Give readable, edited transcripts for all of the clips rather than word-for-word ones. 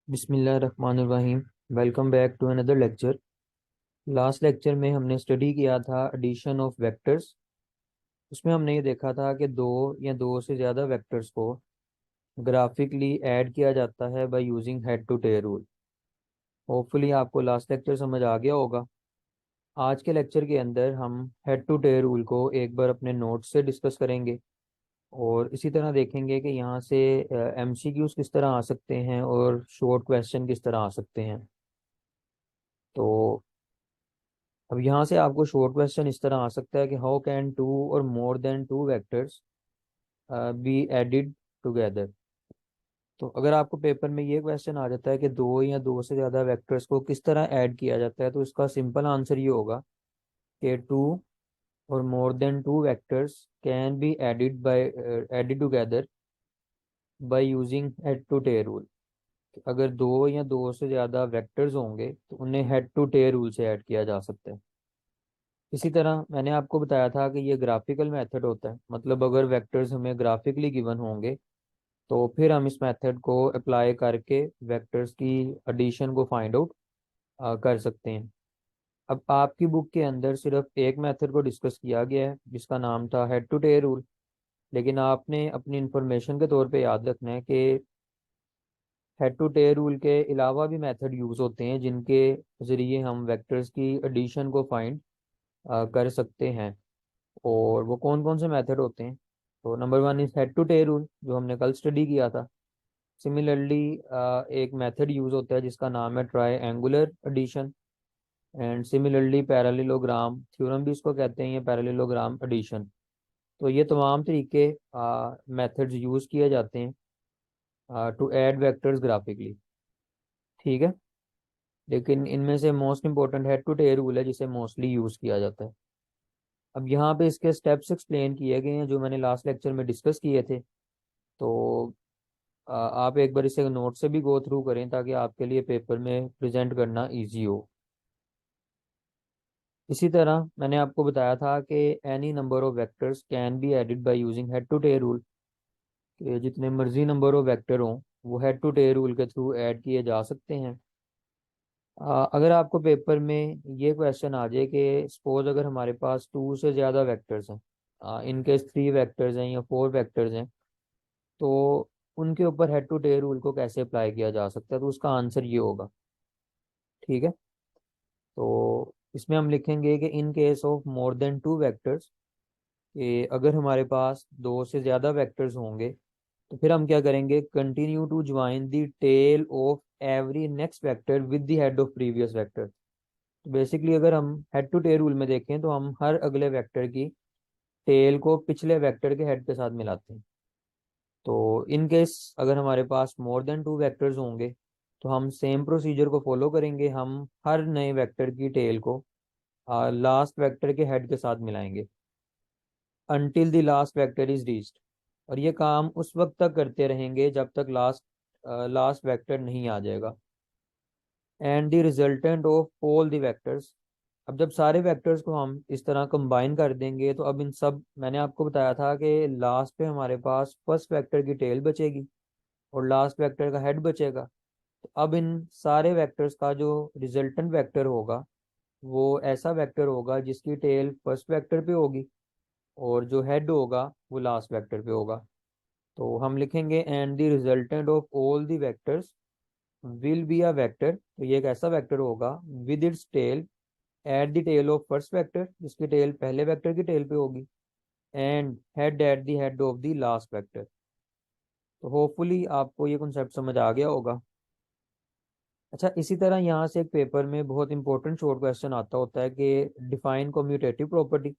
बिस्मिल्लाहिर्रहमानिर्रहीम। Welcome back to another lecture. Last lecture में हमने स्टडी किया था एडिशन ऑफ वेक्टर्स। उसमें हमने ये देखा था कि दो या दो से ज़्यादा वेक्टर्स को ग्राफिकली ऐड किया जाता है by using head to tail rule. Hopefully आपको लास्ट लेक्चर समझ आ गया होगा। आज के लेक्चर के अंदर हम हेड टू टेल रूल को एक बार अपने नोट्स से डिस्कस करेंगे और इसी तरह देखेंगे कि यहाँ से एमसीक्यूज किस तरह आ सकते हैं और शॉर्ट क्वेश्चन किस तरह आ सकते हैं। तो अब यहाँ से आपको शॉर्ट क्वेश्चन इस तरह आ सकता है कि हाउ कैन टू और more than two vectors B added together. तो अगर आपको पेपर में ये क्वेश्चन आ जाता है कि दो या दो से ज़्यादा वेक्टर्स को किस तरह ऐड किया जाता है, तो इसका सिंपल आंसर ये होगा कि टू और more than two vectors can be added together by using head to tail rule. अगर दो या दो से ज़्यादा वेक्टर्स होंगे तो उन्हें हेड टू टेल रूल से ऐड किया जा सकता है। इसी तरह मैंने आपको बताया था कि ये ग्राफिकल मेथड होता है, मतलब अगर वेक्टर्स हमें ग्राफिकली गिवन होंगे तो फिर हम इस मेथड को अप्लाई करके वेक्टर्स की एडिशन को फाइंड आउट कर सकते हैं। अब आपकी बुक के अंदर सिर्फ एक मेथड को डिस्कस किया गया है जिसका नाम था हेड टू टेल रूल, लेकिन आपने अपनी इंफॉर्मेशन के तौर पे याद रखना है कि हेड टू टेल रूल के अलावा भी मेथड यूज होते हैं जिनके जरिए हम वेक्टर्स की एडिशन को फाइंड कर सकते हैं। और वो कौन कौन से मेथड होते हैं? तो number one is head to tail rule, जो हमने कल स्टडी किया था। सिमिलरली एक मेथड यूज होता है जिसका नाम है triangular addition. And similarly parallelogram theorem भी इसको कहते हैं, ये पैरेललोग्राम एडिशन। तो ये तमाम तरीके मेथड्स यूज किए जाते हैं टू ऐड वेक्टर्स ग्राफिकली। ठीक है, लेकिन इनमें से most important head to tail rule है जिसे मोस्टली यूज किया जाता है। अब यहाँ पे इसके स्टेप्स एक्सप्लेन किए गए हैं जो मैंने लास्ट लेक्चर में डिस्कस किए थे। तो आप एक बार इसे नोट से भी गो थ्रू करें ताकि आपके लिए पेपर में प्रेजेंट करना इजी हो। इसी तरह मैंने आपको बताया था कि any number of vectors can be added by using head to tail rule, कि जितने मर्जी नंबर ऑफ वेक्टर हों वो हेड टू टेल रूल के थ्रू ऐड किए जा सकते हैं। अगर आपको पेपर में ये क्वेश्चन आ जाए कि सपोज अगर हमारे पास टू से ज़्यादा वेक्टर्स हैं, इनकेस थ्री वेक्टर्स हैं या फोर वेक्टर्स हैं, तो उनके ऊपर हेड टू टेल रूल को कैसे अप्लाई किया जा सकता है, तो उसका आंसर ये होगा। ठीक है, तो इसमें हम लिखेंगे कि इन case of more than two vectors, कि अगर हमारे पास दो से ज़्यादा वेक्टर्स होंगे तो फिर हम क्या करेंगे, continue to join the tail of every next vector with the head of previous vector. तो बेसिकली अगर हम हेड टू टेल रूल में देखें तो हम हर अगले वेक्टर की टेल को पिछले वेक्टर के हेड के साथ मिलाते हैं। तो इन केस अगर हमारे पास मोर देन टू वेक्टर्स होंगे तो हम सेम प्रोसीजर को फॉलो करेंगे, हम हर नए वेक्टर की टेल को लास्ट वेक्टर के हेड के साथ मिलाएंगे until the last vector is reached. और ये काम उस वक्त तक करते रहेंगे जब तक लास्ट वेक्टर नहीं आ जाएगा। And the resultant of all the vectors, अब जब सारे वेक्टर्स को हम इस तरह कंबाइन कर देंगे तो अब इन सब, मैंने आपको बताया था कि लास्ट पे हमारे पास फर्स्ट वेक्टर की टेल बचेगी और लास्ट वेक्टर का हेड बचेगा। तो अब इन सारे वेक्टर्स का जो रिजल्टेंट वेक्टर होगा वो ऐसा वेक्टर होगा जिसकी टेल फर्स्ट वेक्टर पे होगी और जो हेड होगा वो लास्ट वेक्टर पे होगा। तो हम लिखेंगे and the resultant of all the vectors will be a vector, तो ये एक ऐसा वेक्टर होगा with its tail at the tail of first vector, जिसकी टेल पहले वेक्टर की टेल पे होगी, and head at the head of the last vector. तो होपफुली आपको ये कॉन्सेप्ट समझ आ गया होगा। अच्छा, इसी तरह यहाँ से एक पेपर में बहुत इंपॉर्टेंट शॉर्ट क्वेश्चन आता होता है कि define commutative property.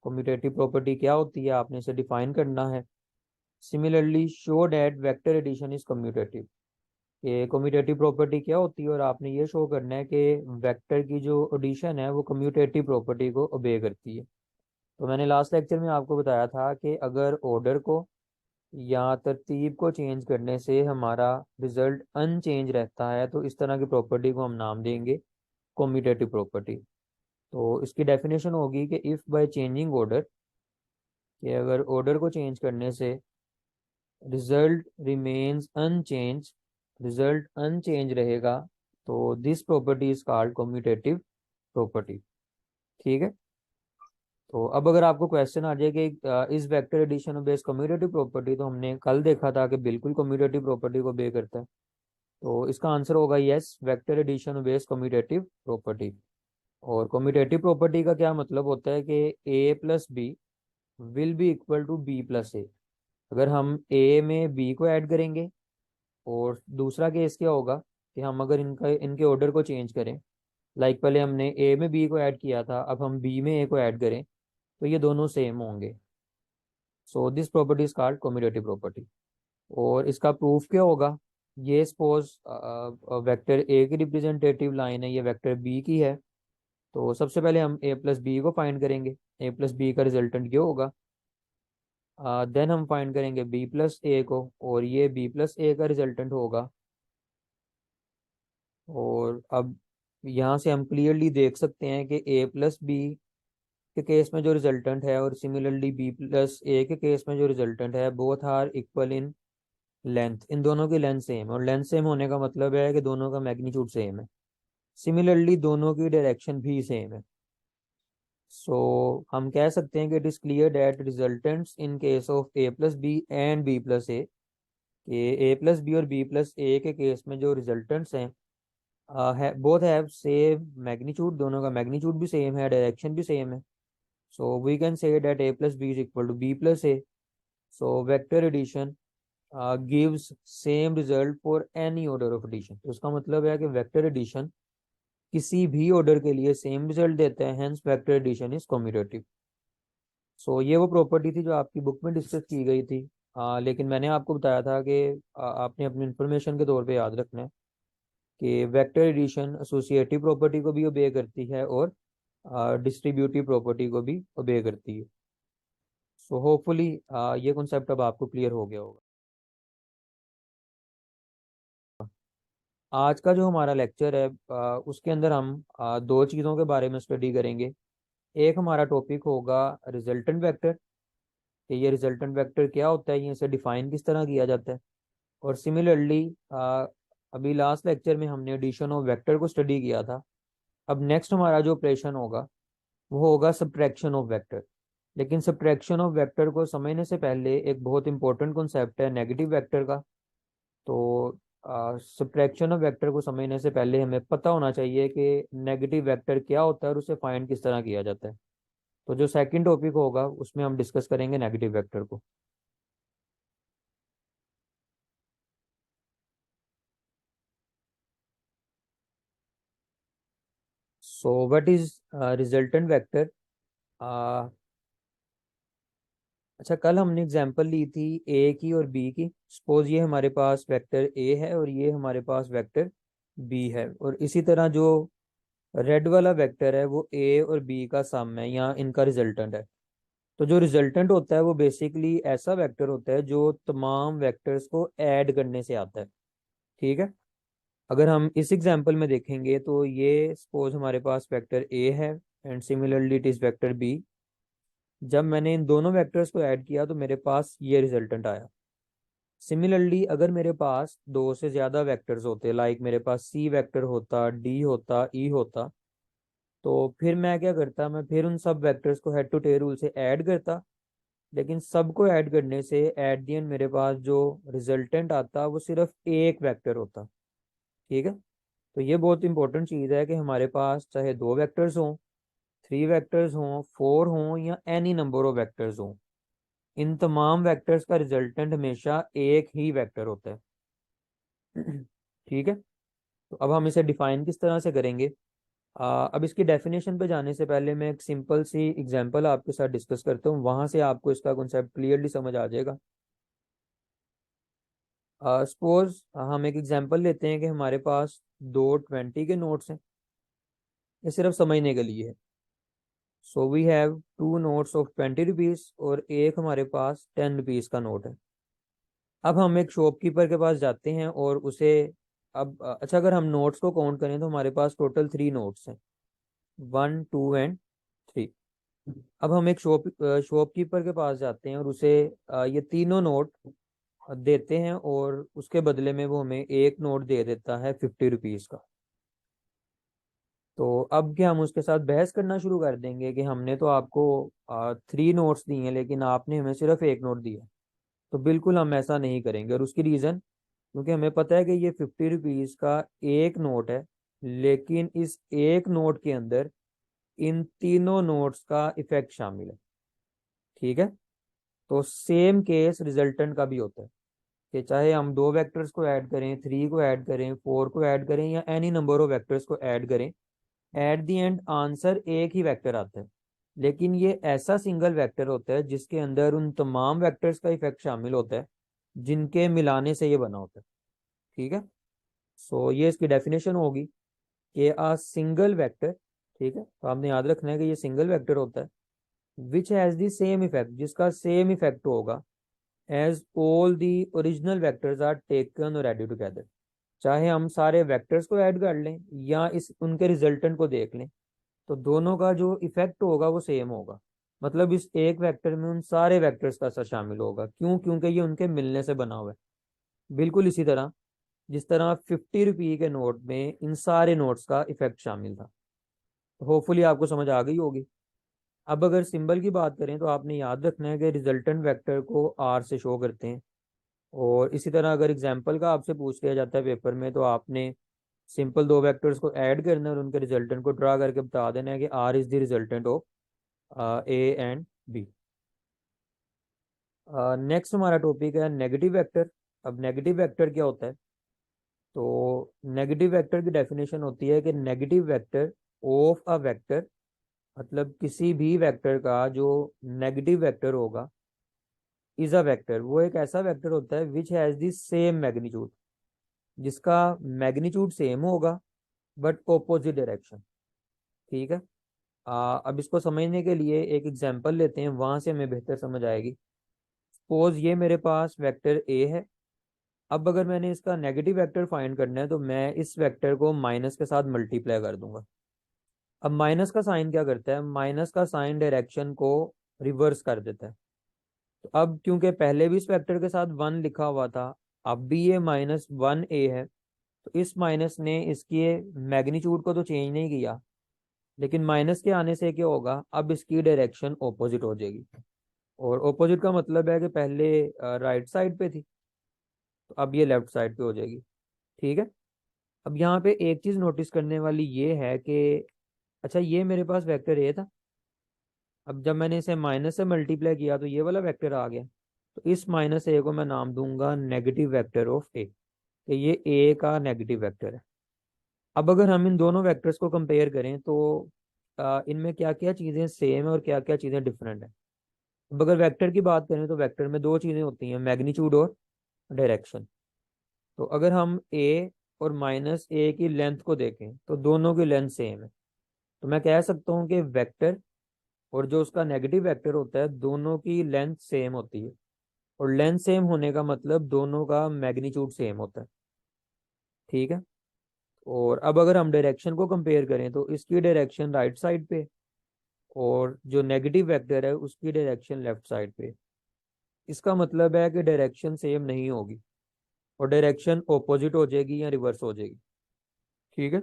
Commutative property क्या होती है, आपने इसे डिफाइन करना है। Similarly show that vector addition is commutative, कि कम्यूटेटिव प्रॉपर्टी क्या होती है और आपने ये शो करना है कि वेक्टर की जो एडिशन है वो कम्यूटेटिव प्रॉपर्टी को ओबे करती है। तो मैंने लास्ट लेक्चर में आपको बताया था कि अगर ऑर्डर को या तरतीब को चेंज करने से हमारा रिजल्ट अनचेंज रहता है तो इस तरह की प्रॉपर्टी को हम नाम देंगे कम्यूटेटिव प्रॉपर्टी। तो इसकी डेफिनेशन होगी कि इफ़ बाय चेंजिंग ऑर्डर, कि अगर ऑर्डर को चेंज करने से result remains unchange result unchange रहेगा, तो this property is called commutative property. ठीक है। तो अब अगर आपको क्वेश्चन आ जाए कि इस vector addition based commutative property, तो हमने कल देखा था कि बिल्कुल कम्यूटेटिव प्रॉपर्टी को बे करता है। तो इसका आंसर होगा yes, vector addition based commutative property. और कम्यूटेटिव प्रॉपर्टी का क्या मतलब होता है कि A plus B will be equal to B plus A. अगर हम ए में बी को ऐड करेंगे, और दूसरा केस क्या होगा कि हम अगर इनके ऑर्डर को चेंज करें, लाइक पहले हमने ए में बी को ऐड किया था, अब हम बी में ए को ऐड करें, तो ये दोनों सेम होंगे। So this property is called commutative property. और इसका प्रूफ क्या होगा? ये सपोज वेक्टर ए की रिप्रेजेंटेटिव लाइन है, ये वेक्टर बी की है। तो सबसे पहले हम ए प्लस बी को फाइंड करेंगे। ए प्लस बी का रिजल्टेंट क्या होगा? देन हम फाइंड करेंगे बी प्लस ए को, और ये बी प्लस ए का रिजल्टेंट होगा। और अब यहाँ से हम क्लियरली देख सकते हैं कि ए प्लस बी के केस में जो रिजल्टेंट है, और सिमिलरली बी प्लस ए के केस में जो रिजल्टेंट है, both are equal in length. इन दोनों की लेंथ सेम है, और लेंथ सेम होने का मतलब है कि दोनों का मैग्नीट्यूड सेम है। सिमिलरली दोनों की डायरेक्शन भी सेम है। सो हम कह सकते हैं कि it is clear that resultants in case of A plus B and B plus A, A plus B और बी प्लस ए के केस में जो रिजल्टेंट्स हैं, बोथ हैव सेम मैग्नीट्यूड। दोनों का मैग्नीट्यूड भी सेम है, डायरेक्शन भी सेम है। So we can say that a plus b is equal to B plus a. So vector addition gives same result for any order of addition. तो उसका मतलब है कि वेक्टर एडिशन किसी भी ऑर्डर के लिए सेम रिजल्ट देता है, hence vector addition is commutative. So ये वो प्रॉपर्टी थी जो आपकी बुक में डिस्कस की गई थी। लेकिन मैंने आपको बताया था कि आपने अपनी इंफॉर्मेशन के तौर पे याद रखना है कि वेक्टर एडिशन एसोसिएटिव प्रॉपर्टी को भी ओबे करती है, और डिस्ट्रीब्यूटिव प्रॉपर्टी को भी ओबे करती है। सो होपफुली ये कॉन्सेप्ट अब आपको क्लियर हो गया होगा। आज का जो हमारा लेक्चर है, उसके अंदर हम दो चीज़ों के बारे में स्टडी करेंगे। एक हमारा टॉपिक होगा रिजल्टेंट वेक्टर, कि ये रिजल्टेंट वेक्टर क्या होता है, ये इसे डिफाइन किस तरह किया जाता है। और सिमिलरली अभी लास्ट लेक्चर में हमने एडिशन ऑफ वेक्टर को स्टडी किया था। अब नेक्स्ट हमारा जो ऑपरेशन होगा वो होगा सब्ट्रैक्शन ऑफ वेक्टर। लेकिन सब्ट्रैक्शन ऑफ वेक्टर को समझने से पहले एक बहुत इंपॉर्टेंट कॉन्सेप्ट है नेगेटिव वेक्टर का। तो सब्ट्रैक्शन ऑफ वेक्टर को समझने से पहले हमें पता होना चाहिए कि नेगेटिव वेक्टर क्या होता है और उसे फाइंड किस तरह किया जाता है। तो जो सेकंड टॉपिक होगा उसमें हम डिस्कस करेंगे नेगेटिव वेक्टर को। So what is resultant vector? अच्छा, कल हमने एग्जांपल ली थी ए की और बी की। सपोज ये हमारे पास वेक्टर ए है और ये हमारे पास वेक्टर बी है, और इसी तरह जो रेड वाला वेक्टर है वो ए और बी का सम है, या इनका रिजल्टेंट है। तो जो रिजल्टेंट होता है वो बेसिकली ऐसा वेक्टर होता है जो तमाम वेक्टर्स को ऐड करने से आता है। ठीक है। अगर हम इस एग्जांपल में देखेंगे तो ये सपोज हमारे पास वेक्टर ए है, and similarly it is vector b. जब मैंने इन दोनों वेक्टर्स को ऐड किया तो मेरे पास ये रिजल्टेंट आया। सिमिलरली अगर मेरे पास दो से ज्यादा वेक्टर्स होते, लाइक मेरे पास सी वेक्टर होता, डी होता, ई होता, तो फिर मैं क्या करता, मैं फिर उन सब वेक्टर्स को हेड टू टेल रूल से ऐड करता। लेकिन सबको ऐड करने से एट दी एंड मेरे पास जो रिजल्टेंट आता वो सिर्फ एक वेक्टर होता। ठीक है। तो ये बहुत इंपॉर्टेंट चीज़ है कि हमारे पास चाहे दो वेक्टर्स हों, थ्री वेक्टर्स हों, फोर हों, या एनी नंबर ऑफ वेक्टर्स हों, इन तमाम वेक्टर्स का रिजल्टेंट हमेशा एक ही वेक्टर होता है। ठीक है। तो अब हम इसे डिफाइन किस तरह से करेंगे? अब इसकी डेफिनेशन पे जाने से पहले मैं एक सिंपल सी एग्जांपल आपके साथ डिस्कस करता हूँ, वहां से आपको इसका कॉन्सेप्ट क्लियरली समझ आ जाएगा। सपोज हम एक एग्जांपल लेते हैं कि हमारे पास दो 20 के नोट्स हैं। ये सिर्फ समझने के लिए है। So we have two notes of 20 rupees, और एक हमारे पास 10 रुपीज का नोट है। अब हम एक शॉपकीपर के पास जाते हैं और उसे, अब अच्छा, अगर हम नोट्स को काउंट करें तो हमारे पास टोटल 3 नोट्स हैं, 1, 2 एंड 3। अब हम एक शॉपकीपर के पास जाते हैं और उसे ये तीनों नोट देते हैं और उसके बदले में वो हमें एक नोट दे देता है 50 रुपीज़ का। तो अब क्या हम उसके साथ बहस करना शुरू कर देंगे कि हमने तो आपको 3 नोट्स दिए हैं लेकिन आपने हमें सिर्फ एक नोट दिया? तो बिल्कुल हम ऐसा नहीं करेंगे। और उसकी रीज़न, क्योंकि हमें पता है कि ये 50 रुपीज़ का एक नोट है, लेकिन इस एक नोट के अंदर इन तीनों नोट्स का इफेक्ट शामिल है। ठीक है। तो सेम केस रिजल्टेंट का भी होता है कि चाहे हम 2 वेक्टर्स को ऐड करें, 3 को ऐड करें, 4 को ऐड करें या एनी नंबर ऑफ वेक्टर्स को ऐड करें, एट द एंड आंसर एक ही वेक्टर आता है। लेकिन ये ऐसा सिंगल वेक्टर होता है जिसके अंदर उन तमाम वेक्टर्स का इफेक्ट शामिल होता है जिनके मिलाने से ये बना होता है। ठीक है। सो ये इसकी डेफिनेशन होगी कि आ सिंगल वेक्टर, ठीक है, तो आपने याद रखना है कि ये सिंगल वेक्टर होता है which has the same effect, जिसका सेम इफेक्ट होगा as all the original vectors are taken और एडेड टुगेदर। चाहे हम सारे वेक्टर्स को ऐड कर लें या इस उनके रिजल्टेंट को देख लें, तो दोनों का जो इफेक्ट होगा वो सेम होगा। मतलब इस एक वेक्टर में उन सारे वेक्टर्स का असर शामिल होगा। क्यों? क्योंकि ये उनके मिलने से बना हुआ है। बिल्कुल इसी तरह जिस तरह 50 रुपये के नोट में इन सारे नोट्स का इफेक्ट शामिल था। होपफुली आपको समझ आ गई होगी। अब अगर सिंबल की बात करें तो आपने याद रखना है कि रिजल्टेंट वेक्टर को आर से शो करते हैं। और इसी तरह अगर एग्जाम्पल का आपसे पूछ लिया जाता है पेपर में, तो आपने सिंपल 2 वेक्टर्स को ऐड करना है और उनके रिजल्टेंट को ड्रा करके बता देना है कि R is the resultant of a and b. Next हमारा टॉपिक है नेगेटिव वेक्टर। अब नेगेटिव वेक्टर क्या होता है? तो नेगेटिव वेक्टर की डेफिनेशन होती है कि negative vector of a vector, मतलब किसी भी वेक्टर का जो नेगेटिव वेक्टर होगा, इज अ वेक्टर, वो एक ऐसा वेक्टर होता है which has the same magnitude, जिसका मैग्नीट्यूड सेम होगा बट ऑपोजिट डायरेक्शन। ठीक है। अब इसको समझने के लिए एक एग्जांपल लेते हैं, वहां से हमें बेहतर समझ आएगी। सपोज ये मेरे पास वेक्टर ए है। अब अगर मैंने इसका नेगेटिव वेक्टर फाइंड करना है तो मैं इस वेक्टर को माइनस के साथ मल्टीप्लाई कर दूंगा। अब माइनस का साइन क्या करता है? माइनस का साइन डायरेक्शन को रिवर्स कर देता है। तो अब क्योंकि पहले भी इस वेक्टर के साथ 1 लिखा हुआ था, अब भी ये -1 ए है, तो इस माइनस ने इसके मैग्नीट्यूड को तो चेंज नहीं किया, लेकिन माइनस के आने से क्या होगा? अब इसकी डायरेक्शन ऑपोजिट हो जाएगी। और ऑपोजिट का मतलब है कि पहले राइट साइड पे थी, तो अब ये लेफ्ट साइड पे हो जाएगी। ठीक है। अब यहाँ पे एक चीज नोटिस करने वाली ये है कि अच्छा, ये मेरे पास वेक्टर ए था। अब जब मैंने इसे माइनस से मल्टीप्लाई किया तो ये वाला वेक्टर आ गया। तो इस -a को मैं नाम दूंगा नेगेटिव वेक्टर ऑफ ए, कि ये ए का नेगेटिव वेक्टर है। अब अगर हम इन दोनों वेक्टर्स को कंपेयर करें तो इनमें क्या क्या चीज़ें सेम है और क्या क्या चीज़ें डिफरेंट है। अब अगर वेक्टर की बात करें तो वेक्टर में 2 चीज़ें होती हैं, मैग्नीट्यूड और डायरेक्शन। तो अगर हम ए और -a की लेंथ को देखें तो दोनों की लेंथ सेम है। तो मैं कह सकता हूँ कि वेक्टर और जो उसका नेगेटिव वेक्टर होता है, दोनों की लेंथ सेम होती है। और लेंथ सेम होने का मतलब दोनों का मैग्नीट्यूड सेम होता है। ठीक है। और अब अगर हम डायरेक्शन को कंपेयर करें तो इसकी डायरेक्शन राइट साइड पे और जो नेगेटिव वेक्टर है उसकी डायरेक्शन लेफ्ट साइड पे। इसका मतलब है कि डायरेक्शन सेम नहीं होगी और डायरेक्शन ऑपोजिट हो जाएगी या रिवर्स हो जाएगी। ठीक है।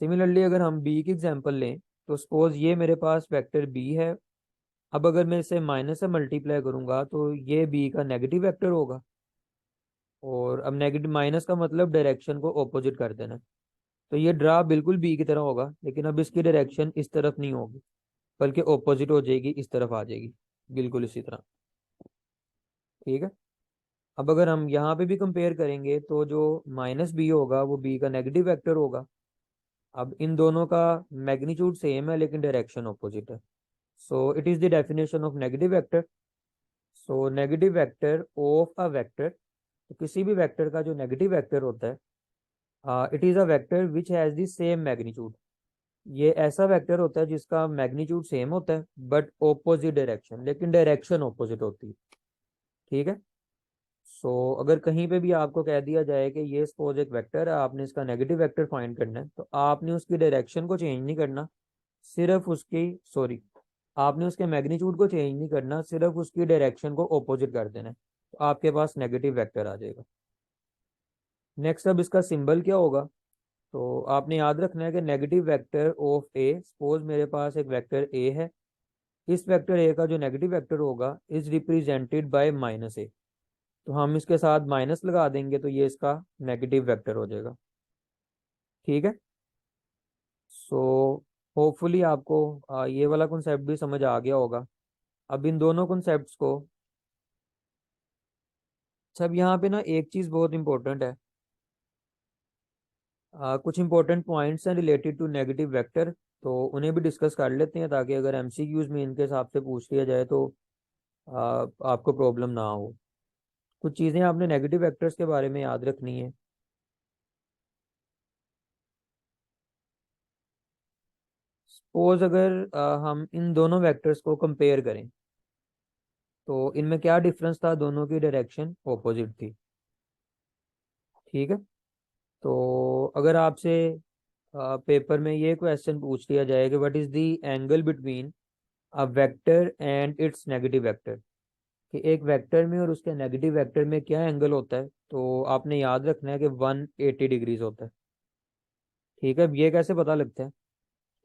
सिमिलरली अगर हम बी की एग्जांपल लें तो सपोज ये मेरे पास वेक्टर बी है। अब अगर मैं इसे माइनस से मल्टीप्लाई करूंगा तो ये बी का नेगेटिव वेक्टर होगा। और अब नेगेटिव माइनस का मतलब डायरेक्शन को ऑपोजिट कर देना। तो ये ड्रा बिल्कुल बी की तरह होगा, लेकिन अब इसकी डायरेक्शन इस तरफ नहीं होगी बल्कि ऑपोजिट हो जाएगी, इस तरफ आ जाएगी, बिल्कुल इसी तरह। ठीक है। अब अगर हम यहाँ पे भी कंपेयर करेंगे तो जो -b होगा वो b का नेगेटिव वेक्टर होगा। अब इन दोनों का मैग्नीट्यूड सेम है लेकिन डायरेक्शन ऑपोजिट है। So it is the definition of negative vector. So negative vector of a vector, तो किसी भी वेक्टर का जो नेगेटिव वेक्टर होता है, it is a vector which has the same magnitude. ये ऐसा वेक्टर होता है जिसका मैग्नीट्यूड सेम होता है बट ऑपोजिट डायरेक्शन, लेकिन डायरेक्शन ऑपोजिट होती है। ठीक है। सो अगर कहीं पे भी आपको कह दिया जाए कि ये सपोज एक वेक्टर है, आपने इसका नेगेटिव वेक्टर फाइंड करना है, तो आपने उसकी डायरेक्शन को चेंज नहीं करना, सिर्फ उसकी आपने उसके मैग्नीट्यूड को चेंज नहीं करना, सिर्फ उसकी डायरेक्शन को ऑपोजिट कर देना है। तो आपके पास नेगेटिव वेक्टर आ जाएगा। नेक्स्ट अब इसका सिंबल क्या होगा, तो आपने याद रखना है कि negative vector of A, suppose मेरे पास एक वेक्टर ए है, इस वेक्टर ए का जो नेगेटिव वेक्टर होगा इज रिप्रेजेंटेड बाय माइनस ए, तो हम इसके साथ माइनस लगा देंगे तो ये इसका नेगेटिव वेक्टर हो जाएगा। ठीक है। सो होपफुली आपको ये वाला कॉन्सेप्ट भी समझ आ गया होगा। अब इन दोनों कॉन्सेप्ट्स को, सब यहाँ पे ना एक चीज़ बहुत इंपॉर्टेंट है, कुछ इंपॉर्टेंट पॉइंट्स हैं रिलेटेड टू नेगेटिव वेक्टर, तो उन्हें भी डिस्कस कर लेते हैं ताकि अगर एमसीक्यूज में इनके हिसाब से पूछ लिया जाए तो आपको प्रॉब्लम ना हो। कुछ चीज़ें आपने नेगेटिव वेक्टर्स के बारे में याद रखनी है। सपोज अगर हम इन दोनों वेक्टर्स को कंपेयर करें तो इनमें क्या डिफरेंस था, दोनों की डायरेक्शन ऑपोजिट थी। ठीक है। तो अगर आपसे पेपर में ये क्वेश्चन पूछ लिया जाए कि what is the angle between a vector and it's negative vector, कि एक वेक्टर में और उसके नेगेटिव वेक्टर में क्या एंगल होता है, तो आपने याद रखना है कि 180 डिग्रीज होता है। ठीक है। अब ये कैसे पता लगता है,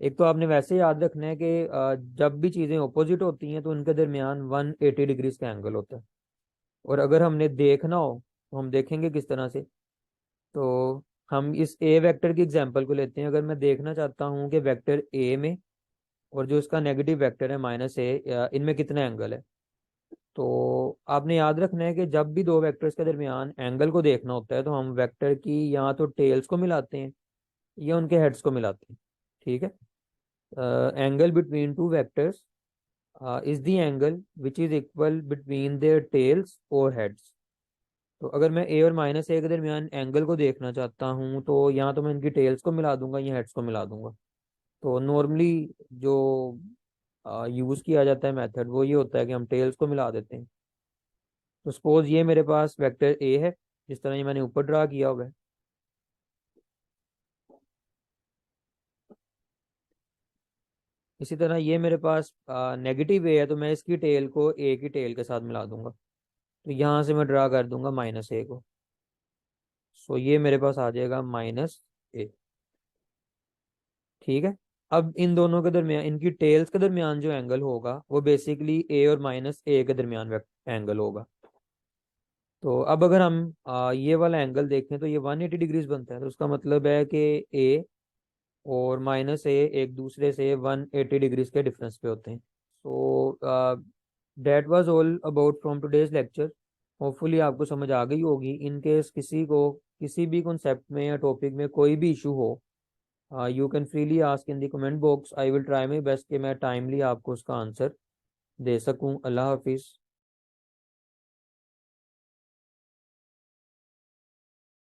एक तो आपने वैसे याद रखना है कि जब भी चीज़ें ऑपोजिट होती हैं तो उनके दरमियान 180 डिग्रीज का एंगल होता है। और अगर हमने देखना हो तो हम देखेंगे किस तरह से, तो हम इस ए वेक्टर की एग्जांपल को लेते हैं। अगर मैं देखना चाहता हूँ कि वेक्टर ए में और जो इसका नेगेटिव वेक्टर है माइनस ए, इनमें कितना एंगल है, तो आपने याद रखना है कि जब भी दो वेक्टर्स के दरमियान एंगल को देखना होता है तो हम वेक्टर की या तो टेल्स को मिलाते हैं या उनके हेड्स को मिलाते हैं। ठीक है। Angle between two vectors is the angle which is equal between their tales और हेड्स। तो अगर मैं ए और माइनस ए के दरमियान एंगल को देखना चाहता हूँ तो या तो मैं इनकी टेल्स को मिला दूंगा या हेड्स को मिला दूंगा। तो नॉर्मली जो यूज़ किया जाता है मेथड वो ये होता है कि हम टेल्स को मिला देते हैं। तो सपोज ये मेरे पास वेक्टर ए है, जिस तरह ये मैंने ऊपर ड्रा किया हुआ है। इसी तरह ये मेरे पास नेगेटिव ए है, तो मैं इसकी टेल को ए की टेल के साथ मिला दूंगा, तो यहाँ से मैं ड्रा कर दूंगा माइनस ए को। सो ये मेरे पास आ जाएगा माइनस ए। ठीक है। अब इन दोनों के दरमियान, इनकी टेल्स के दरमियान जो एंगल होगा वो बेसिकली ए और माइनस ए के दरमियान एंगल होगा। तो अब अगर हम ये वाला एंगल देखें तो ये 180 डिग्रीज बनता है, तो उसका मतलब है कि ए और माइनस ए एक दूसरे से 180 डिग्रीज के डिफरेंस पे होते हैं। So that was all about from today's lecture. Hopefully आपको समझ आ गई होगी। इन केस किसी को किसी भी कॉन्सेप्ट में या टॉपिक में कोई भी इशू हो, you can freely ask in the comment box. I will try my best कि मैं टाइमली आपको उसका आंसर दे सकूं। अल्लाह हाफिज़।